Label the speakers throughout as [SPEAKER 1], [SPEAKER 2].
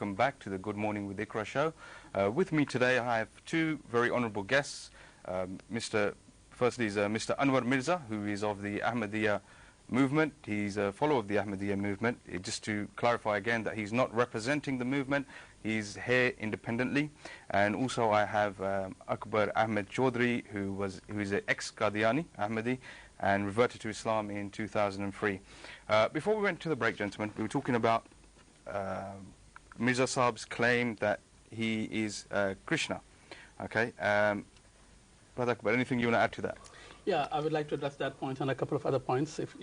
[SPEAKER 1] welcome back to the Good Morning with Iqra show. With me today I have two very honourable guests. Firstly is Mr. Anwar Mirza, who is of the Ahmadiyya movement. He's a follower of the Ahmadiyya movement. Just to clarify again that he's not representing the movement, he's here independently. And also I have Akber Chaudry, who is an ex-Qadiyani Ahmadi and reverted to Islam in 2003. Before we went to the break, gentlemen, we were talking about Mirza Sahib's claim that he is Krishna. Okay, Brother Akbar, anything you want to add to that?
[SPEAKER 2] Yeah, I would like to address that point and a couple of other points, if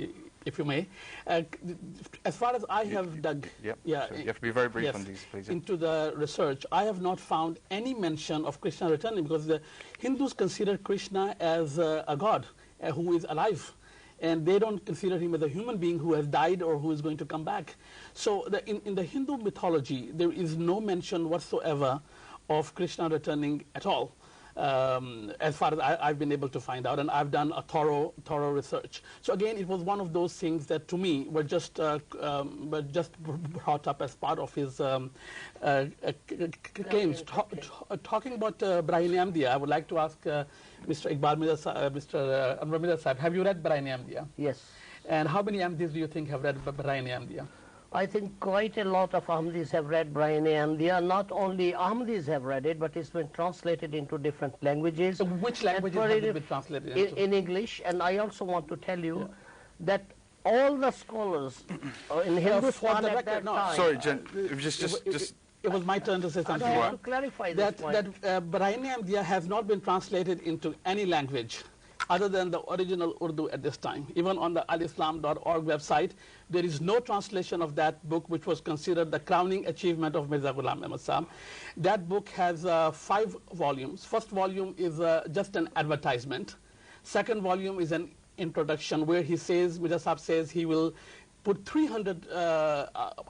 [SPEAKER 2] you may. As far as I have dug,
[SPEAKER 1] yeah, so you have to be very brief on these, please.
[SPEAKER 2] Into the research, I have not found any mention of Krishna returning, because the Hindus consider Krishna as a god who is alive, and they don't consider him as a human being who has died or who is going to come back. So in the Hindu mythology, there is no mention whatsoever of Krishna returning at all. As far as I've been able to find out, and I've done a thorough research. So again, it was one of those things that to me were just brought up as part of his claims. Talking about Brahini Ahmadiyya, I would like to ask Mr. Mr. Anwar Mirza Sahib, have you read Brahini Ahmadiyya?
[SPEAKER 3] Yes.
[SPEAKER 2] And how many Ahmadis do you think have read Brahini Ahmadiyya?
[SPEAKER 3] I think quite a lot of Ahmadis have read Brahini Ahmadiyya. Not only Ahmadis have read it, but it's been translated into different languages.
[SPEAKER 2] So which languages have it been translated into?
[SPEAKER 3] In English. And I also want to tell you that all the scholars in Hindustan at that time...
[SPEAKER 1] Sorry, Jen,
[SPEAKER 2] it was my turn to say something.
[SPEAKER 3] I want to clarify this point.
[SPEAKER 2] That Brahini Ahmadiyya has not been translated into any language other than the original Urdu at this time. Even on the alislam.org website, there is no translation of that book, which was considered the crowning achievement of Mirza Ghulam Ahmad Sahib. That book has 5 volumes. First volume is just an advertisement. Second volume is an introduction where he says, Mirza Sahib says he will put 300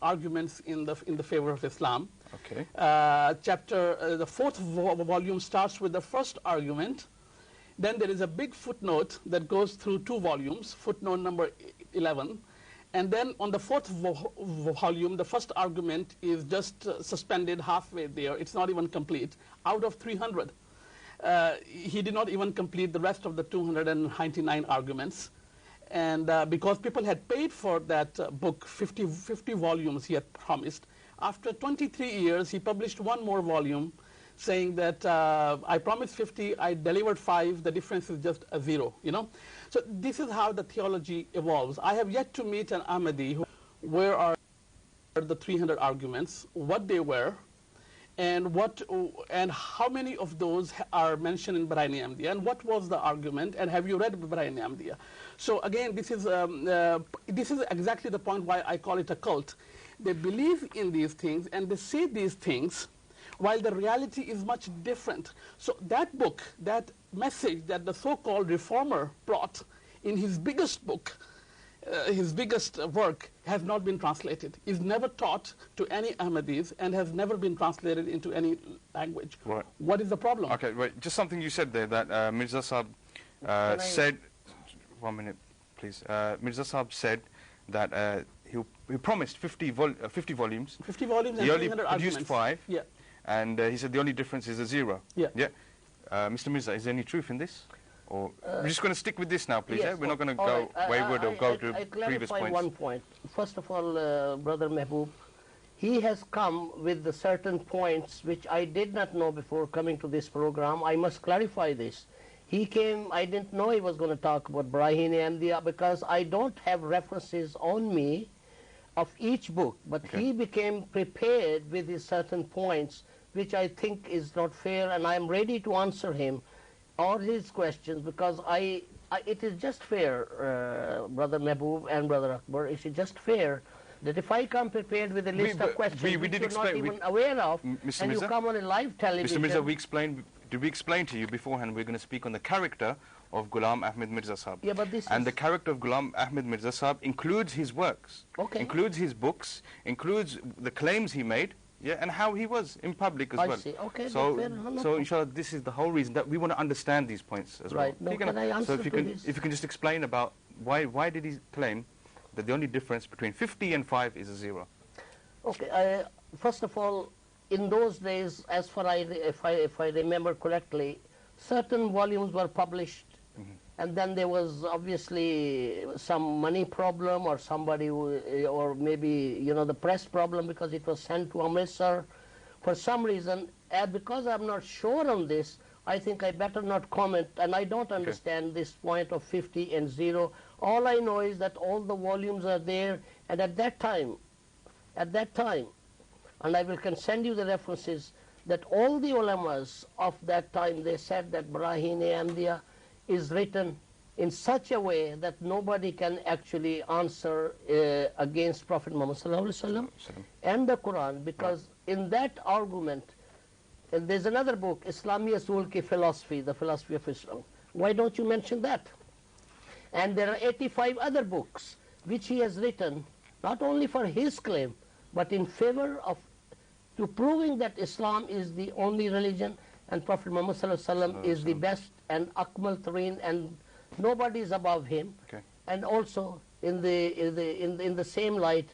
[SPEAKER 2] arguments in the favor of Islam.
[SPEAKER 1] Okay.
[SPEAKER 2] The fourth volume starts with the first argument. Then there is a big footnote that goes through 2 volumes, footnote number 11. And then on the 4th volume, the first argument is just suspended halfway there. It's not even complete. Out of 300, he did not even complete the rest of the 299 arguments. And because people had paid for that book, 50 volumes he had promised, after 23 years, he published 1 more volume, saying that I promised 50, I delivered 5, the difference is just a 0, you know. So this is how the theology evolves. I have yet to meet an Ahmadi where are the 300 arguments, what they were, and how many of those are mentioned in Brahini Ahmadiyya, and what was the argument, and have you read Brahini Ahmadiyya? So again, this is exactly the point why I call it a cult. They believe in these things, and they say these things, while the reality is much different. So that book, that message that the so-called reformer brought in his biggest book, his biggest work, has not been translated, is never taught to any Ahmadis, and has never been translated into any language.
[SPEAKER 1] Right.
[SPEAKER 2] What is the problem?
[SPEAKER 1] Okay, wait, just something you said there, that Mirza Sahib said, 1 minute please, Mirza Sahib said that he promised 50 volumes. 50 volumes
[SPEAKER 2] and
[SPEAKER 1] he
[SPEAKER 2] 300
[SPEAKER 1] only produced
[SPEAKER 2] arguments.
[SPEAKER 1] 5.
[SPEAKER 2] Yeah.
[SPEAKER 1] And he said the only difference is a 0.
[SPEAKER 2] Yeah.
[SPEAKER 1] Yeah. Mr. Mirza, is there any truth in this? Or we're just going to stick with this now, please.
[SPEAKER 3] Yes,
[SPEAKER 1] We're not going to go wayward or go to previous points.
[SPEAKER 3] One point. First of all, Brother Mehboob, he has come with the certain points which I did not know before coming to this program. I must clarify this. He came, I didn't know he was going to talk about Brahini Ahmadiyya, because I don't have references on me of each book, but he became prepared with his certain points, which I think is not fair, and I am ready to answer him all his questions, because it is just fair, Brother Mehboob and Brother Akbar, it is just fair that if I come prepared with a list of questions which you're not even aware of,
[SPEAKER 1] Mr.
[SPEAKER 3] and
[SPEAKER 1] Mirza,
[SPEAKER 3] you come on a live television...
[SPEAKER 1] Mr. Mirza, did we explain to you beforehand we're going to speak on the character of Ghulam Ahmad Mirza Sahib?
[SPEAKER 3] Yeah, but
[SPEAKER 1] the character of Ghulam Ahmad Mirza Sahib includes his works, includes his books, includes the claims he made, and how he was in public as well.
[SPEAKER 3] I see. Okay,
[SPEAKER 1] so inshallah, this is the whole reason that we want to understand these points as well.
[SPEAKER 3] Right. No, can I answer
[SPEAKER 1] if you can just explain about why did he claim that the only difference between 50 and 5 is a 0?
[SPEAKER 3] Okay, first of all, in those days, as far if I remember correctly, certain volumes were published, and then there was obviously some money problem, or somebody or maybe the press problem, because it was sent to Amritsar for some reason. And because I'm not sure on this, I think I better not comment, and I don't understand this point of 50 and 0. All I know is that all the volumes are there, and at that time, and I can send you the references, that all the ulamas of that time, they said that Barahin-e-Ahmadiyya is written in such a way that nobody can actually answer against Prophet Muhammad ﷺ and the Quran, because in that argument, and there's another book, Islami Usul Ki Philosophy, the philosophy of Islam. Why don't you mention that? And there are 85 other books which he has written, not only for his claim, but in favor of to proving that Islam is the only religion and Prophet Muhammad ﷺ is the best and Akmal Tareen, and nobody is above him. And also in the same light,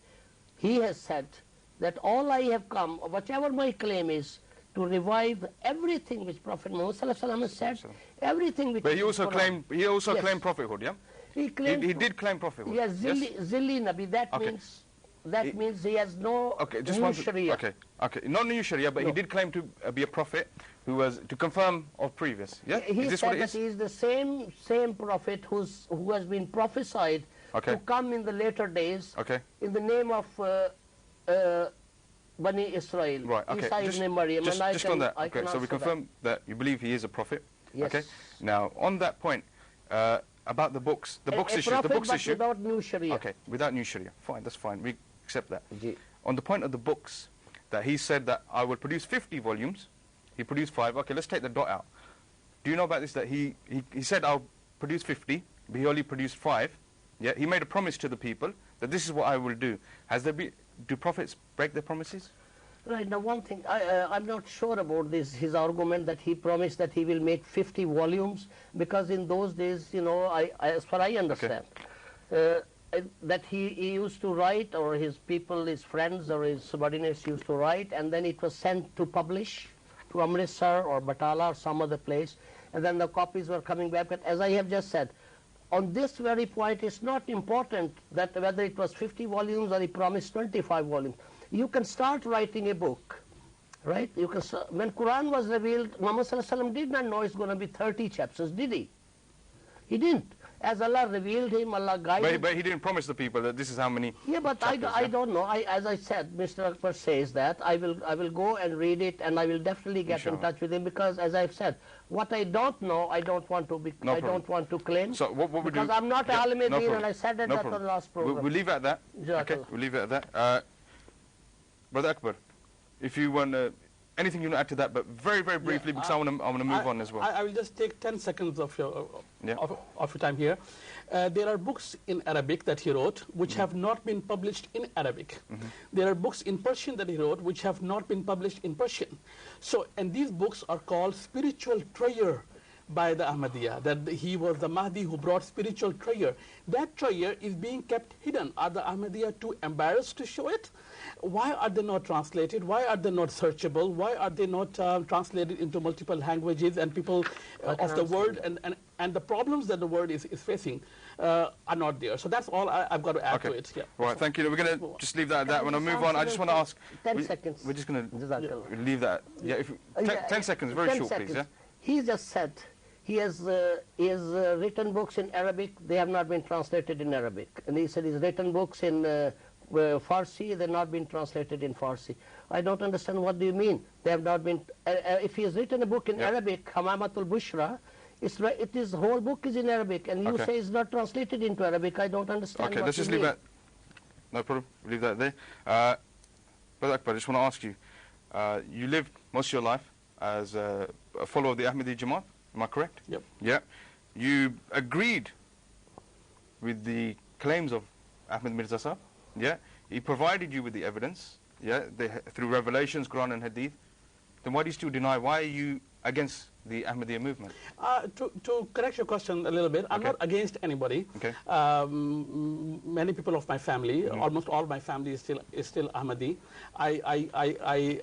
[SPEAKER 3] he has said that all I have come, whatever my claim is, to revive everything which Prophet Muhammad ﷺ has said, everything which.
[SPEAKER 1] But he also claimed prophethood, yeah.
[SPEAKER 3] He claimed.
[SPEAKER 1] He did claim prophethood.
[SPEAKER 3] Yes, Zilli Nabi. That means he has no new Sharia.
[SPEAKER 1] Okay, not new Sharia, but he did claim to be a prophet who was to confirm of previous. Yeah,
[SPEAKER 3] he said that he is the same prophet who has been prophesied to come in the later days. In the name of Bani Israel.
[SPEAKER 1] Right. Okay. Just on that. Okay. So we confirm that you believe he is a prophet.
[SPEAKER 3] Yes.
[SPEAKER 1] Okay. Now on that point. About the books issue. The books issue.
[SPEAKER 3] Without new Sharia.
[SPEAKER 1] Okay, without new Sharia. Fine, that's fine. We accept that. On the point of the books, that he said that I will produce 50 volumes. He produced 5. Okay, let's take the dot out. Do you know about this? That he said I'll produce 50, but he only produced 5. Yeah, he made a promise to the people that this is what I will do. Do prophets break their promises?
[SPEAKER 3] Right, now one thing, I'm not sure about his argument that he promised that he will make 50 volumes, because in those days, as far as I understand, that he used to write, or his people, his friends or his subordinates used to write, and then it was sent to publish to Amritsar or Batala or some other place, and then the copies were coming back. But as I have just said, on this very point, it's not important that whether it was 50 volumes or he promised 25 volumes. You can start writing a book, right? When Quran was revealed, Muhammad ﷺ did not know it's going to be 30 chapters, did he? He didn't. As Allah revealed him, Allah guided him.
[SPEAKER 1] But he didn't promise the people that this is how many.
[SPEAKER 3] Yeah, but chapters, I don't know. As I said, Mr. Akbar says that I will go and read it, and I will definitely get in touch with him, because as I've said, what I don't know, I don't want to claim.
[SPEAKER 1] So what we do?
[SPEAKER 3] Because I'm not Alim Deen, and I said that on the last program.
[SPEAKER 1] We'll leave it at that. Okay, we'll leave it at that. Brother Akbar, if you want anything you want to add to that, but very, very briefly, because I want to move on as well.
[SPEAKER 2] I will just take 10 seconds of your time here. There are books in Arabic that he wrote which have not been published in Arabic. There are books in Persian that he wrote which have not been published in Persian. So, and these books are called spiritual treasure by the Ahmadiyya, that he was the Mahdi who brought spiritual treasure. That treasure is being kept hidden. Are the Ahmadiyya too embarrassed to show it? Why are they not translated? Why are they not searchable? Why are they not translated into multiple languages, and people of the world and the problems that the world is facing are not there? So that's all I've got to add to it. Yeah.
[SPEAKER 1] Right, thank you. We're going to just leave that at that. When I move on, I just want to ask.
[SPEAKER 3] 10 seconds.
[SPEAKER 1] We're just going to leave that. Yeah, 10 seconds, very short, please. Yeah.
[SPEAKER 3] He just said he has written books in Arabic. They have not been translated in Arabic. And he said he's written books in Farsi. They've not been translated in Farsi. I don't understand. What do you mean? They have not been. If he has written a book in Arabic, Hamamatul Bushra, the whole book is in Arabic, and you say it's not translated into Arabic. I don't understand.
[SPEAKER 1] Okay, let's just leave that. No problem. We'll leave that there. Brother Akbar, I just want to ask you. You lived most of your life as a follower of the Ahmadi Jamaat. Am I correct?
[SPEAKER 2] Yep.
[SPEAKER 1] Yeah. You agreed with the claims of Ahmed Mirza Sahib. Yeah. He provided you with the evidence. Yeah. Through revelations, Quran and Hadith. Then why do you still deny? Why are you against the Ahmadiyya movement?
[SPEAKER 2] To correct your question a little bit, I'm
[SPEAKER 1] Okay.
[SPEAKER 2] not against anybody.
[SPEAKER 1] Okay.
[SPEAKER 2] Many people of my family, almost all my family is still Ahmadi. I